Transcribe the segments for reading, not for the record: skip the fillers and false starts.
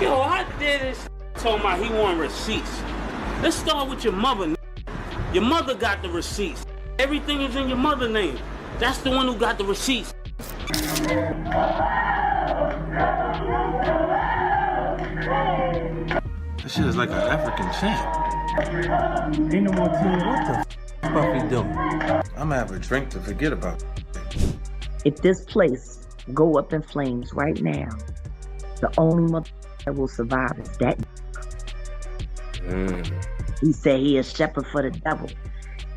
Yo, I did this. Told my he want receipts. Let's start with your mother. Your mother got the receipts. Everything is in your mother's name. That's the one who got the receipts. This shit is like an African chant. Ain't no more team. What the f Puffy doing? I'm gonna have a drink to forget about it. If this place go up in flames right now, the only mother that will survive is that. He said he a shepherd for the devil.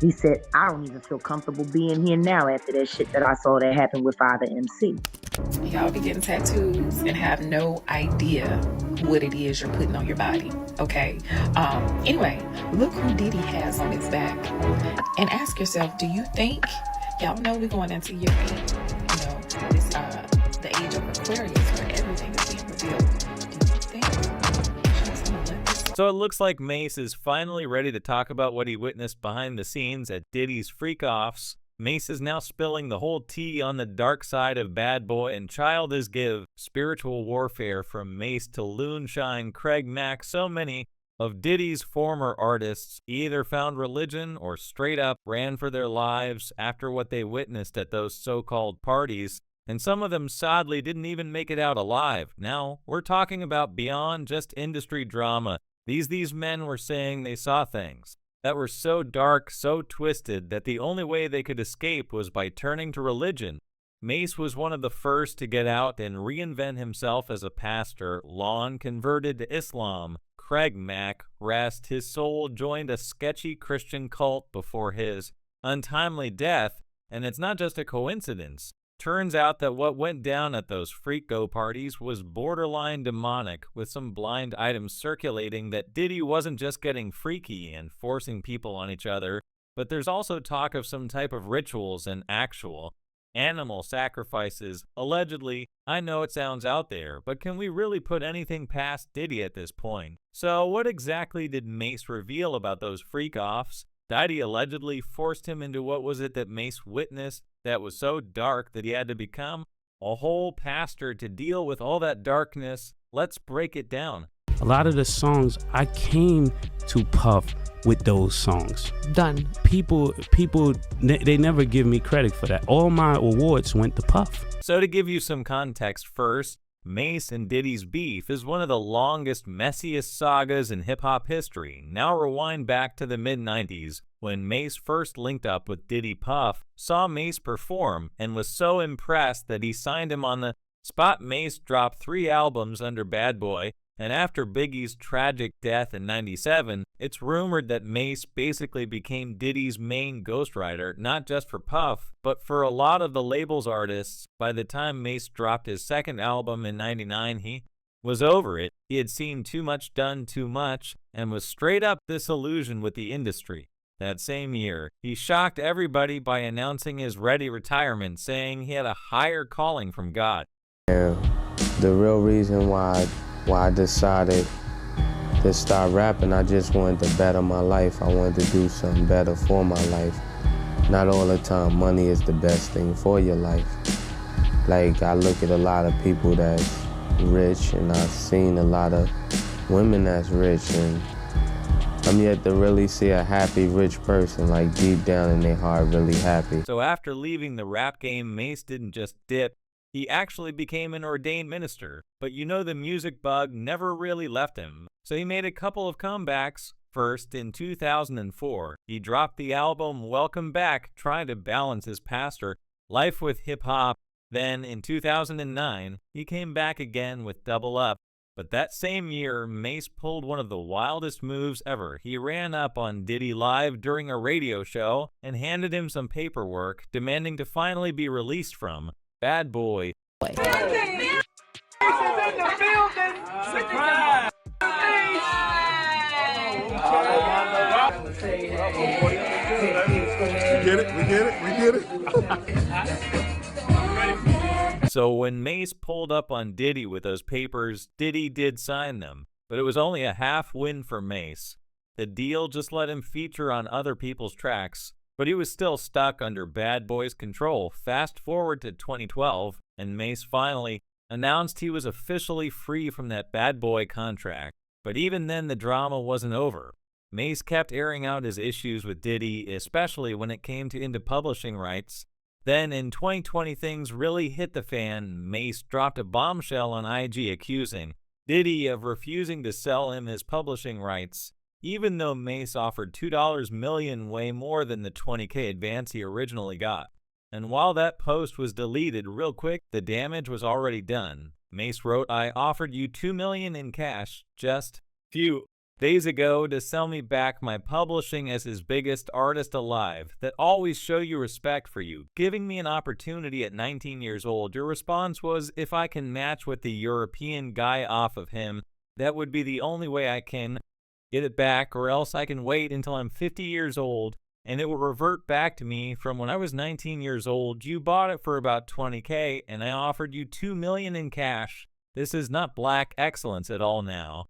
He said, I don't even feel comfortable being here now after that shit that I saw that happened with Father MC. Y'all be getting tattoos and have no idea what it is you're putting on your body, okay? Anyway, look who Diddy has on his back. And ask yourself, do you think, y'all know we're going into year 8, you know, this, the age of Aquarius where everything is being revealed. Do you think she's gonna let this? So it looks like Mase is finally ready to talk about what he witnessed behind the scenes at Diddy's freak-offs. Mase is now spilling the whole tea on the dark side of Bad Boy and Child Is Give, spiritual warfare from Mase to Loonshine, Craig Mack, so many of Diddy's former artists either found religion or straight up ran for their lives after what they witnessed at those so-called parties, and some of them sadly didn't even make it out alive. Now, we're talking about beyond just industry drama. These men were saying they saw things that were so dark, so twisted, that the only way they could escape was by turning to religion. Mase was one of the first to get out and reinvent himself as a pastor. Lon converted to Islam. Craig Mack, rest his soul, joined a sketchy Christian cult before his untimely death, and it's not just a coincidence. Turns out that what went down at those freak-go parties was borderline demonic, with some blind items circulating that Diddy wasn't just getting freaky and forcing people on each other, but there's also talk of some type of rituals and actual animal sacrifices, allegedly. I know it sounds out there, but can we really put anything past Diddy at this point? So what exactly did Mase reveal about those freak-offs? Diddy allegedly forced him into what was it that Mase witnessed that was so dark that he had to become a whole pastor to deal with all that darkness? Let's break it down. A lot of the songs, I came to Puff with those songs. Done. People, they never give me credit for that. All my awards went to Puff. So to give you some context first, Mase and Diddy's beef is one of the longest, messiest sagas in hip-hop history. Now rewind back to the mid-90s, when Mase first linked up with Diddy. Puff saw Mase perform and was so impressed that he signed him on the spot. Mase dropped 3 albums under Bad Boy, and after Biggie's tragic death in '97, it's rumored that Mase basically became Diddy's main ghostwriter, not just for Puff, but for a lot of the label's artists. By the time Mase dropped his second album in '99, he was over it. He had seen too much done too much, and was straight up disillusioned with the industry. That same year, he shocked everybody by announcing his ready retirement, saying he had a higher calling from God. Yeah, the real reason why I decided to start rapping, I just wanted to better my life. I wanted to do something better for my life. Not all the time money is the best thing for your life. Like, I look at a lot of people that's rich, and I've seen a lot of women that's rich, and I'm yet to really see a happy, rich person, like deep down in their heart, really happy. So after leaving the rap game, Mase didn't just dip. He actually became an ordained minister, but you know the music bug never really left him. So he made a couple of comebacks. First, in 2004, he dropped the album Welcome Back, trying to balance his pastor life with hip-hop. Then, in 2009, he came back again with Double Up. But that same year, Mase pulled one of the wildest moves ever. He ran up on Diddy live during a radio show and handed him some paperwork, demanding to finally be released from Bad Boy. Surprise! We get it. So when Mase pulled up on Diddy with those papers, Diddy did sign them, but it was only a half win for Mase. The deal just let him feature on other people's tracks, but he was still stuck under Bad Boy's control. Fast forward to 2012, and Mase finally announced he was officially free from that bad boy contract. But even then, the drama wasn't over. Mase kept airing out his issues with Diddy, especially when it came into publishing rights. Then in 2020, things really hit the fan. Mase dropped a bombshell on IG accusing Diddy of refusing to sell him his publishing rights, even though Mase offered $2 million, way more than the $20K advance he originally got. And while that post was deleted real quick, the damage was already done. Mase wrote, "I offered you $2 million in cash just few days ago to sell me back my publishing as his biggest artist alive, that always show you respect for you, giving me an opportunity at 19 years old. Your response was, if I can match with the European guy off of him, that would be the only way I can get it back, or else I can wait until I'm 50 years old and it will revert back to me from when I was 19 years old. You bought it for about $20K and I offered you $2 million in cash. This is not black excellence at all now."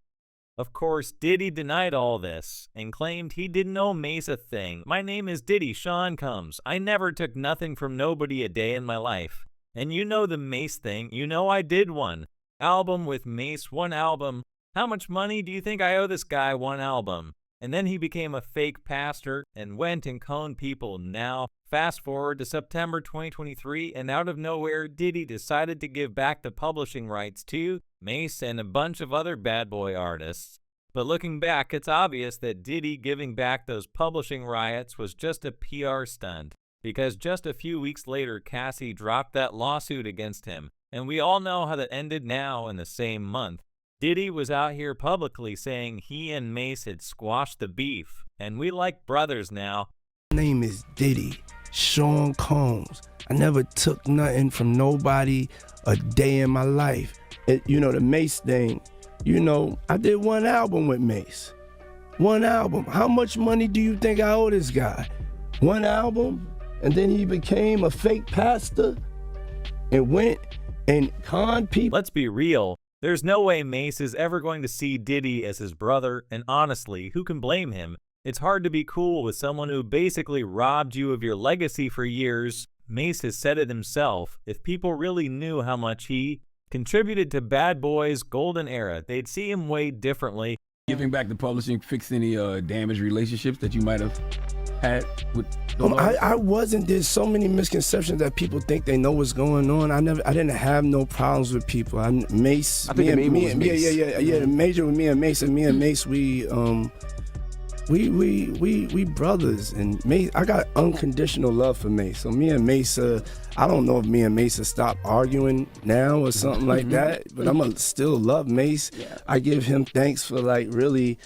Of course, Diddy denied all this and claimed he didn't owe Mase a thing. "My name is Diddy, Sean Combs. I never took nothing from nobody a day in my life. And you know the Mase thing. You know I did one album with Mase, one album. How much money do you think I owe this guy? One album." And then he became a fake pastor and went and conned people. Now, fast forward to September 2023, and out of nowhere, Diddy decided to give back the publishing rights to Mase and a bunch of other bad boy artists. But looking back, it's obvious that Diddy giving back those publishing rights was just a PR stunt, because just a few weeks later, Cassie dropped that lawsuit against him. And we all know how that ended now in the same month. Diddy was out here publicly saying he and Mase had squashed the beef, and we like brothers now. My name is Diddy, Sean Combs. I never took nothing from nobody a day in my life. You know, the Mase thing, you know, I did one album with Mase. One album. How much money do you think I owe this guy? One album, and then he became a fake pastor and went and conned people. Let's be real. There's no way Mase is ever going to see Diddy as his brother, and honestly, who can blame him? It's hard to be cool with someone who basically robbed you of your legacy for years. Mase has said it himself. If people really knew how much he contributed to Bad Boy's golden era, they'd see him way differently. Giving back the publishing, fix any damaged relationships that you might have had with I wasn't. There's so many misconceptions that people think they know what's going on. I didn't have no problems with people. Mase, I think the major with me and Mase, we brothers, and Mase, I got unconditional love for Mase. So me and Mase, I don't know if me and Mase stop arguing now or something like that, but I'ma still love Mase. Yeah. I give him thanks for like really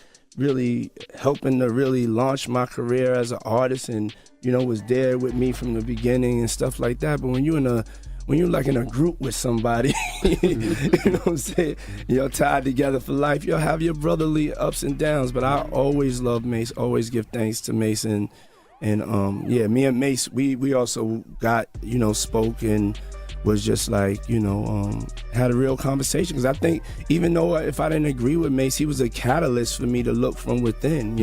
helping to really launch my career as an artist, and you know, was there with me from the beginning and stuff like that. But when you're like in a group with somebody, you know what I'm saying, you're tied together for life, you'll have your brotherly ups and downs. But I always love Mase, always give thanks to Mase, and yeah, me and Mase, we also got, you know, spoke and was just like, you know, had a real conversation. Because I think even though if I didn't agree with Mase, he was a catalyst for me to look from within, you know.